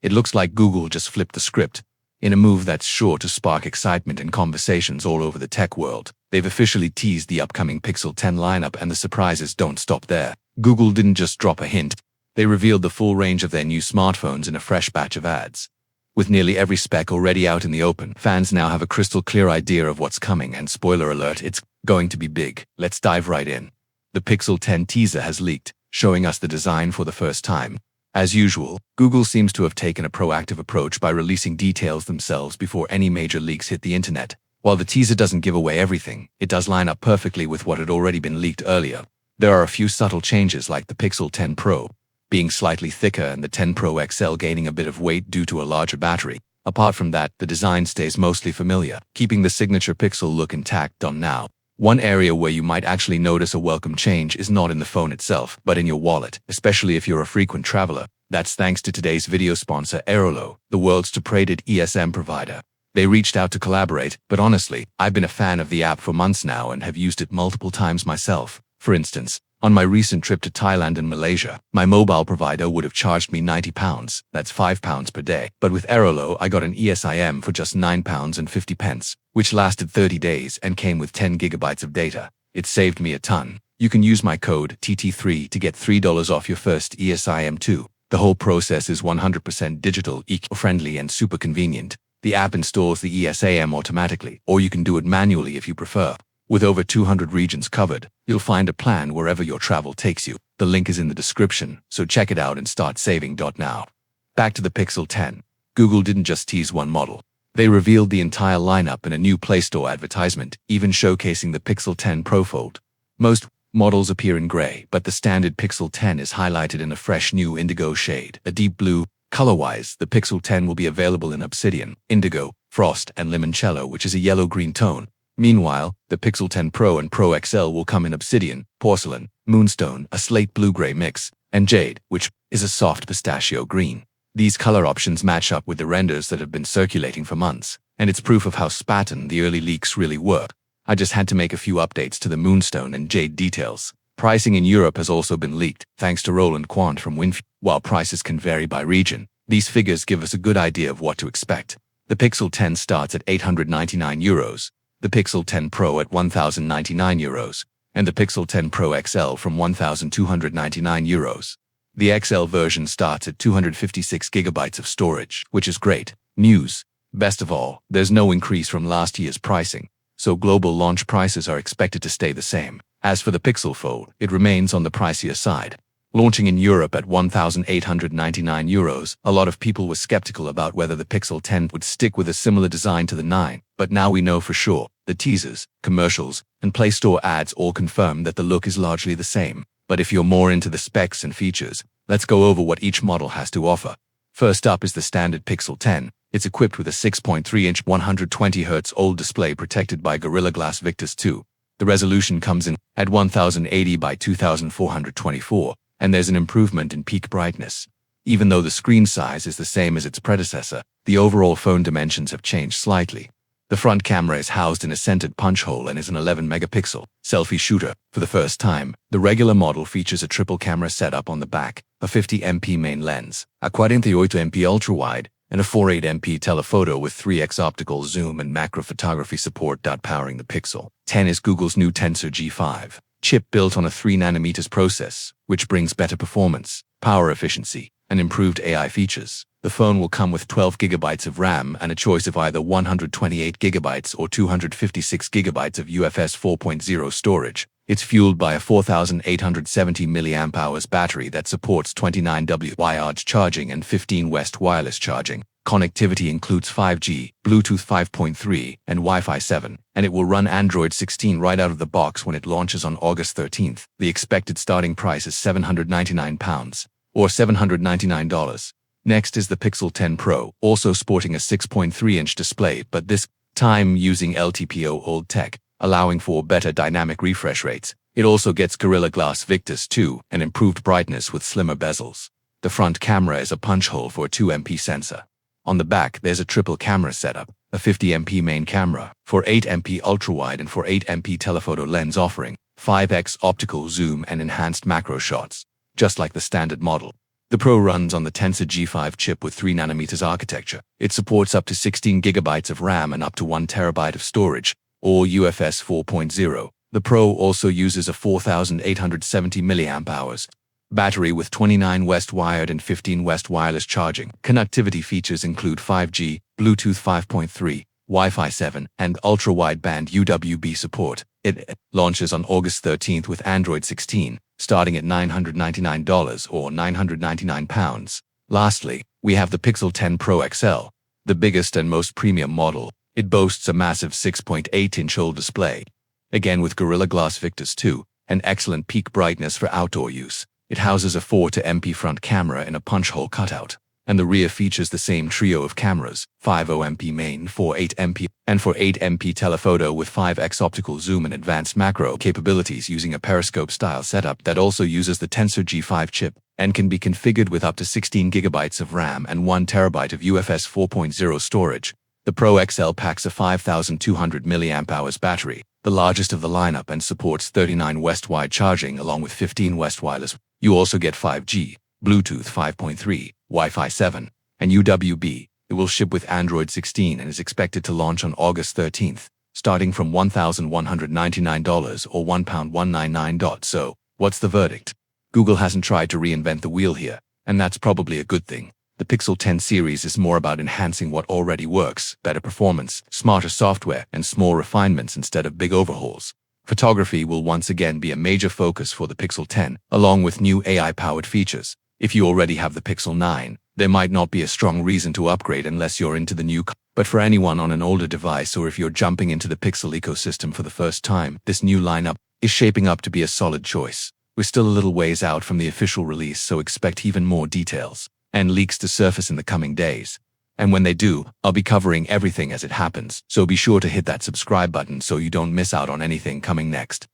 It looks like Google just flipped the script. In a move that's sure to spark excitement and conversations all over the tech world, they've officially teased the upcoming Pixel 10 lineup, and the surprises don't stop there. Google didn't just drop a hint. They revealed the full range of their new smartphones in a fresh batch of ads. With nearly every spec already out in the open, fans now have a crystal clear idea of what's coming, and spoiler alert, it's going to be big. Let's dive right in. The Pixel 10 teaser has leaked, showing us the design for the first time. As usual, Google seems to have taken a proactive approach by releasing details themselves before any major leaks hit the internet. While the teaser doesn't give away everything, it does line up perfectly with what had already been leaked earlier. There are a few subtle changes, like the Pixel 10 Pro being slightly thicker and the 10 Pro XL gaining a bit of weight due to a larger battery. Apart from that, the design stays mostly familiar, keeping the signature Pixel look intact on now. One area where you might actually notice a welcome change is not in the phone itself, but in your wallet, especially if you're a frequent traveler. That's thanks to today's video sponsor Airolo, the world's top-rated eSIM provider. They reached out to collaborate, but honestly, I've been a fan of the app for months now and have used it multiple times myself. For instance, on my recent trip to Thailand and Malaysia, my mobile provider would have charged me £90, that's £5 per day. But with Airolo, I got an eSIM for just £9.50, which lasted 30 days and came with 10 gigabytes of data. It saved me a ton. You can use my code TT3 to get $3 off your first eSIM too. The whole process is 100% digital, eco-friendly, and super convenient. The app installs the eSIM automatically, or you can do it manually if you prefer. With over 200 regions covered, you'll find a plan wherever your travel takes you. The link is in the description, so check it out and start saving. Now, back to the Pixel 10. Google didn't just tease one model. They revealed the entire lineup in a new Play Store advertisement, even showcasing the Pixel 10 Pro Fold. Most models appear in gray, but the standard Pixel 10 is highlighted in a fresh new indigo shade, a deep blue. Color-wise, the Pixel 10 will be available in obsidian, indigo, frost, and limoncello, which is a yellow-green tone. Meanwhile, the Pixel 10 Pro and Pro XL will come in obsidian, porcelain, moonstone, a slate blue-gray mix, and jade, which is a soft pistachio green. These color options match up with the renders that have been circulating for months, and it's proof of how spartan the early leaks really were. I just had to make a few updates to the moonstone and jade details. Pricing in Europe has also been leaked, thanks to Roland Quant from Winf. While prices can vary by region, these figures give us a good idea of what to expect. The Pixel 10 starts at €899, the Pixel 10 Pro at €1,099, and the Pixel 10 Pro XL from €1,299. The XL version starts at 256 gigabytes of storage, which is great news. Best of all, there's no increase from last year's pricing, so global launch prices are expected to stay the same. As for the Pixel Fold, it remains on the pricier side. Launching in Europe at €1,899, a lot of people were skeptical about whether the Pixel 10 would stick with a similar design to the 9, but now we know for sure. The teasers, commercials, and Play Store ads all confirm that the look is largely the same. But if you're more into the specs and features, let's go over what each model has to offer. First up is the standard Pixel 10. It's equipped with a 6.3-inch 120Hz OLED display protected by Gorilla Glass Victus 2. The resolution comes in at 1080 by 2424, and there's an improvement in peak brightness. Even though the screen size is the same as its predecessor, the overall phone dimensions have changed slightly. The front camera is housed in a centered punch hole and is an 11-megapixel selfie shooter. For the first time, the regular model features a triple camera setup on the back, a 50MP main lens, a 48MP ultrawide, and a 48MP telephoto with 3x optical zoom and macro photography support. Powering the Pixel 10 is Google's new Tensor G5 chip built on a 3nm process, which brings better performance, power efficiency, and improved AI features. The phone will come with 12 gigabytes of RAM and a choice of either 128 gigabytes or 256 gigabytes of UFS 4.0 storage. It's fueled by a 4,870 mAh battery that supports 29W wired charging and 15 West wireless charging. Connectivity includes 5G, Bluetooth 5.3, and Wi-Fi 7, and it will run Android 16 right out of the box when it launches on August 13th. The expected starting price is £799, or $799. Next is the Pixel 10 Pro, also sporting a 6.3-inch display, but this time using LTPO OLED tech, allowing for better dynamic refresh rates. It also gets Gorilla Glass Victus 2 and improved brightness with slimmer bezels. The front camera is a punch hole for a 2MP sensor. On the back, there's a triple camera setup, a 50MP main camera, 48MP ultrawide and 48MP telephoto lens offering 5x optical zoom and enhanced macro shots, just like the standard model. The Pro runs on the Tensor G5 chip with 3nm architecture. It supports up to 16 GB of RAM and up to 1 TB of storage, or UFS 4.0. The Pro also uses a 4,870 mAh battery with 29 West wired and 15 West wireless charging. Connectivity features include 5G, Bluetooth 5.3, Wi-Fi 7, and ultra-wideband UWB support. It launches on August 13th with Android 16, starting at $999 or £999. Lastly, we have the Pixel 10 Pro XL, the biggest and most premium model. It boasts a massive 6.8-inch OLED display, again with Gorilla Glass Victus 2, and excellent peak brightness for outdoor use. It houses a 4-MP front camera in a punch-hole cutout, and the rear features the same trio of cameras, 50MP main, 48MP, and 48MP telephoto with 5x optical zoom and advanced macro capabilities using a periscope-style setup that also uses the Tensor G5 chip and can be configured with up to 16 GB of RAM and 1 TB of UFS 4.0 storage. The Pro XL packs a 5,200 mAh battery, the largest of the lineup, and supports 39 West wide charging along with 15 West wireless. You also get 5G, Bluetooth 5.3, Wi-Fi 7, and UWB. It will ship with Android 16 and is expected to launch on August 13th, starting from $1,199 or £1,199. So, what's the verdict? Google hasn't tried to reinvent the wheel here, and that's probably a good thing. The Pixel 10 series is more about enhancing what already works, better performance, smarter software, and small refinements instead of big overhauls. Photography will once again be a major focus for the Pixel 10, along with new AI-powered features. If you already have the Pixel 9, there might not be a strong reason to upgrade unless you're into the new. But for anyone on an older device or if you're jumping into the Pixel ecosystem for the first time, this new lineup is shaping up to be a solid choice. We're still a little ways out from the official release, so expect even more details and leaks to surface in the coming days. And when they do, I'll be covering everything as it happens, so be sure to hit that subscribe button so you don't miss out on anything coming next.